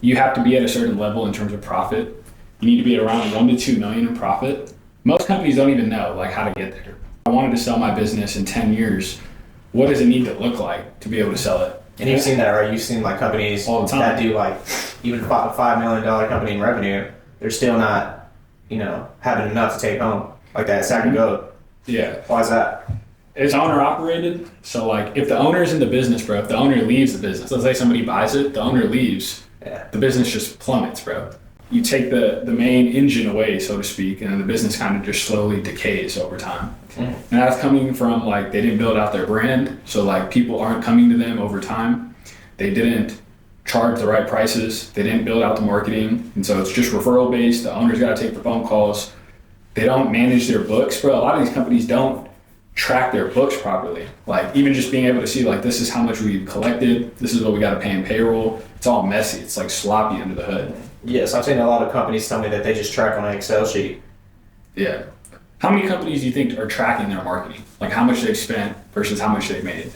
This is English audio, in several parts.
You have to be at a certain level in terms of profit. You need to be at around 1 to 2 million in profit. Most companies don't even know like how to get there. I wanted to sell my business in 10 years. What does it need to look like to be able to sell it? And you've seen that, right? You've seen like companies all the time that do like even $5 million company in revenue. They're still not, having enough to take home like that sack of goat. Yeah. Why is that? It's owner operated. So like if the owner's in the business, bro, if the owner leaves the business, let's say somebody buys it, the owner leaves, the business just plummets, bro. You take the main engine away, so to speak, and then the business kind of just slowly decays over time. And that's coming from like they didn't build out their brand, so like people aren't coming to them over time. They didn't charge the right prices. They didn't build out the marketing, and so it's just referral based. The owner's got to take the phone calls. They don't manage their books, bro. A lot of these companies don't track their books properly. Like even just being able to see like this is how much we've collected. This is what we got to pay in payroll. It's all messy. It's like sloppy under the hood. Yes, I've seen a lot of companies tell me that they just track on an Excel sheet. Yeah. How many companies do you think are tracking their marketing? Like how much they've spent versus how much they've made?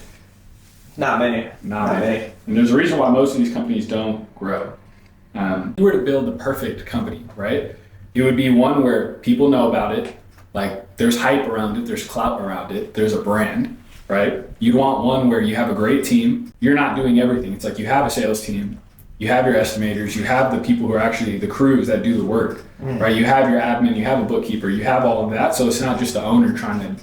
Not many. Not many. And there's a reason why most of these companies don't grow. If you were to build the perfect company, right? It would be one where people know about it. Like there's hype around it. There's clout around it. There's a brand, right? You'd want one where you have a great team. You're not doing everything. It's like you have a sales team. You have your estimators, you have the people who are actually the crews that do the work, right? You have your admin, you have a bookkeeper, you have all of that. So it's not just the owner trying to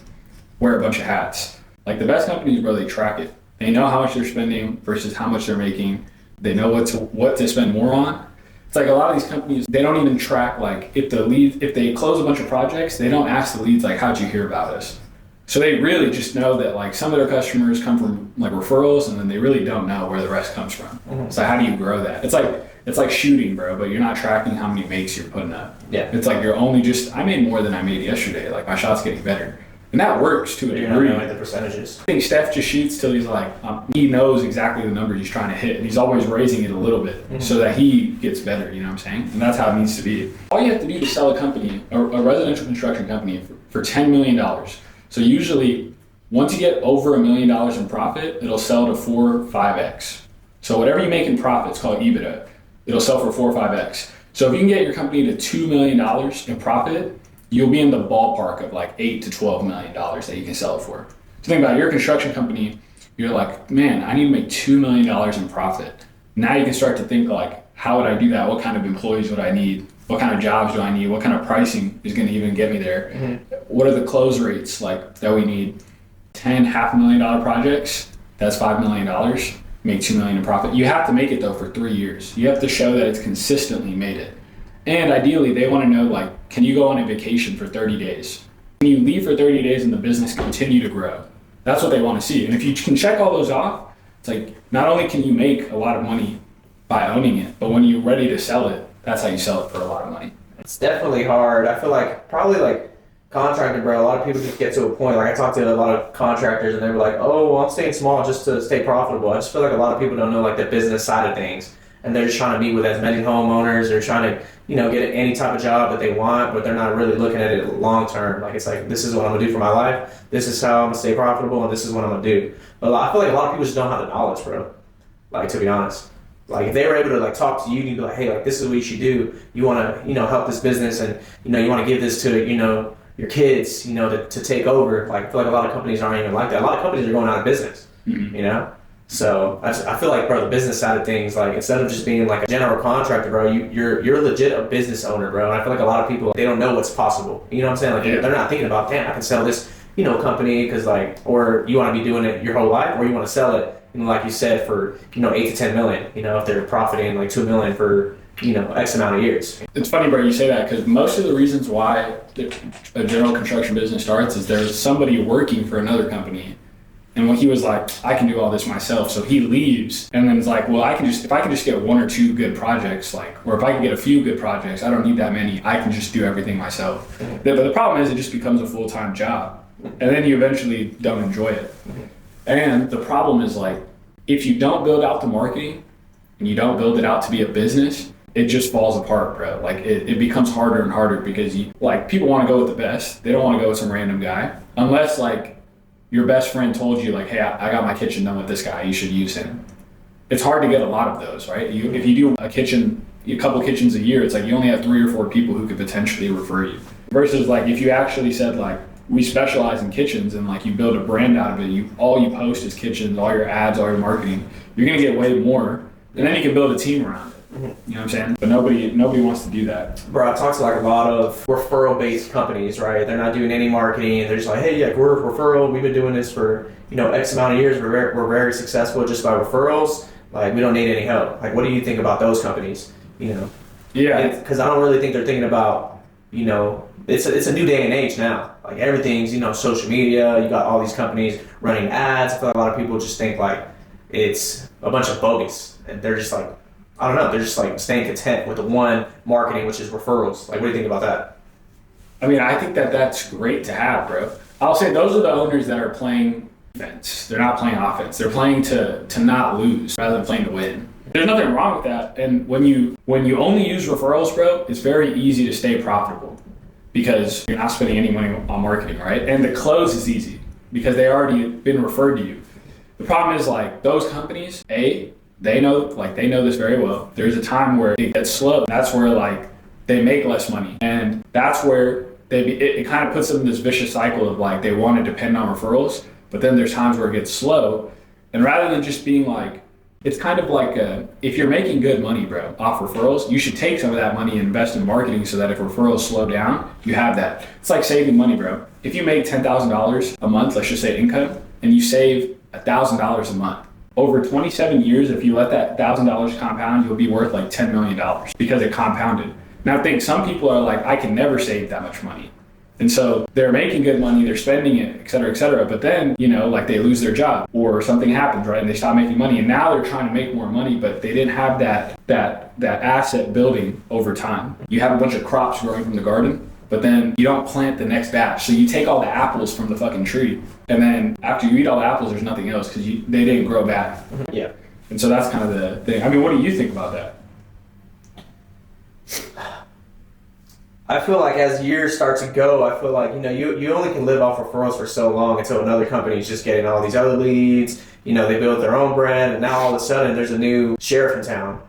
wear a bunch of hats. Like the best companies, bro, they track it. They know how much they're spending versus how much they're making. They know what to spend more on. It's like a lot of these companies, they don't even track like if they close a bunch of projects, they don't ask the leads like, how'd you hear about us? So they really just know that like some of their customers come from like referrals, and then they really don't know where the rest comes from. So how do you grow that? It's like shooting, bro, but you're not tracking how many makes you're putting up. Yeah. It's like you're only I made more than I made yesterday. Like my shot's getting better. And that works to a degree. You're not knowing the percentages. I think Steph just shoots till he's like, he knows exactly the number he's trying to hit. And he's always raising it a little bit so that he gets better, you know what I'm saying? And that's how it needs to be. All you have to do to sell a company, a residential construction company for $10 million. So usually, once you get over $1 million in profit, it'll sell to 4 or 5x. So whatever you make in profit, it's called EBITDA. It'll sell for 4 or 5x. So if you can get your company to $2 million in profit, you'll be in the ballpark of like $8 to $12 million that you can sell it for. So think about it, you're a construction company, you're like, man, I need to make $2 million in profit. Now you can start to think like, how would I do that? What kind of employees would I need? What kind of jobs do I need? What kind of pricing is going to even get me there? What are the close rates like that we need? 10 $500,000 projects, that's $5 million, make $2 million in profit. You have to make it though for 3 years. You have to show that it's consistently made it. And ideally they want to know like, can you go on a vacation for 30 days? Can you leave for 30 days and the business continue to grow? That's what they want to see. And if you can check all those off, it's like, not only can you make a lot of money by owning it, but when you're ready to sell it, that's how you sell it for a lot of money. It's definitely hard. I feel like probably like contracting, bro, a lot of people just get to a point, like I talked to a lot of contractors and they were like, oh, well, I'm staying small just to stay profitable. I just feel like a lot of people don't know like the business side of things. And they're just trying to meet with as many homeowners. They're trying to, get any type of job that they want, but they're not really looking at it long term. Like it's like, this is what I'm gonna do for my life. This is how I'm gonna stay profitable, and this is what I'm gonna do. But I feel like a lot of people just don't have the knowledge, bro. Like to be honest. Like if they were able to like talk to you and you'd be like, hey, like this is what you should do. You want to, help this business, and you want to give this to, your kids, to take over. Like I feel like a lot of companies aren't even like that. A lot of companies are going out of business, So I feel like, bro, the business side of things, like instead of just being like a general contractor, bro, you're legit a business owner, bro. And I feel like a lot of people, they don't know what's possible. You know what I'm saying? Like they're not thinking about, damn, I can sell this, company, because like, or you want to be doing it your whole life, or you want to sell it, like you said, for 8 to 10 million. If they're profiting like 2 million for X amount of years. It's funny, bro, you say that, because most of the reasons why a general construction business starts is there's somebody working for another company. And when he was like, I can do all this myself, so he leaves, and then it's like, well, if I can just get 1 or 2 good projects, or if I can get a few good projects, I don't need that many. I can just do everything myself. But the problem is, it just becomes a full-time job, and then you eventually don't enjoy it. And the problem is like, if you don't build out the marketing and you don't build it out to be a business, it just falls apart, bro. Like it becomes harder and harder because people want to go with the best. They don't want to go with some random guy unless like your best friend told you like, hey, I got my kitchen done with this guy, you should use him. it's hard to get a lot of those, right? If you do a couple kitchens a year, it's like you only have 3 or 4 people who could potentially refer you. Versus like if you actually said like, we specialize in kitchens and like you build a brand out of it, all you post is kitchens, all your ads, all your marketing, you're gonna get way more, and then you can build a team around it. You know what I'm saying? But nobody wants to do that. Bro, I talk to like a lot of referral-based companies, right? They're not doing any marketing. They're just like, hey, like we're a referral. We've been doing this for X amount of years. We're very successful just by referrals. Like we don't need any help. Like, what do you think about those companies? Yeah. Because I don't really think they're thinking about it's a new day and age now. Like everything's social media. You got all these companies running ads. I feel like a lot of people just think like it's a bunch of bogus, and they're just like, I don't know, they're just like staying content with the one marketing, which is referrals. Like, what do you think about that? I mean, I think that's great to have, bro. I'll say those are the owners that are playing defense. They're not playing offense. They're playing to not lose rather than playing to win. There's nothing wrong with that. And when you only use referrals, bro, it's very easy to stay profitable because you're not spending any money on marketing, right? And the close is easy because they already been referred to you. The problem is like those companies, they know this very well. There's a time where it gets slow. That's where like they make less money, and that's where it kind of puts them in this vicious cycle of like they want to depend on referrals, but then there's times where it gets slow, and rather than just being like, it's kind of like if you're making good money, bro, off referrals, you should take some of that money and invest in marketing so that if referrals slow down, you have that. It's like saving money, bro. If you make $10,000 a month, let's just say income, and you save $1,000 a month. Over 27 years, if you let that $1,000 compound, you'll be worth like $10 million because it compounded. Now I think some people are like, I can never save that much money. And so they're making good money, they're spending it, et cetera, but then, like they lose their job or something happens, right? And they stop making money and now they're trying to make more money, but they didn't have that asset building over time. You have a bunch of crops growing from the garden, but then you don't plant the next batch. So you take all the apples from the fucking tree, and then after you eat all the apples, there's nothing else because they didn't grow back. Yeah. And so that's kind of the thing. I mean, what do you think about that? I feel like as years start to go, I feel like, you only can live off referrals for so long until another company is just getting all these other leads. They build their own brand, and now all of a sudden there's a new sheriff in town.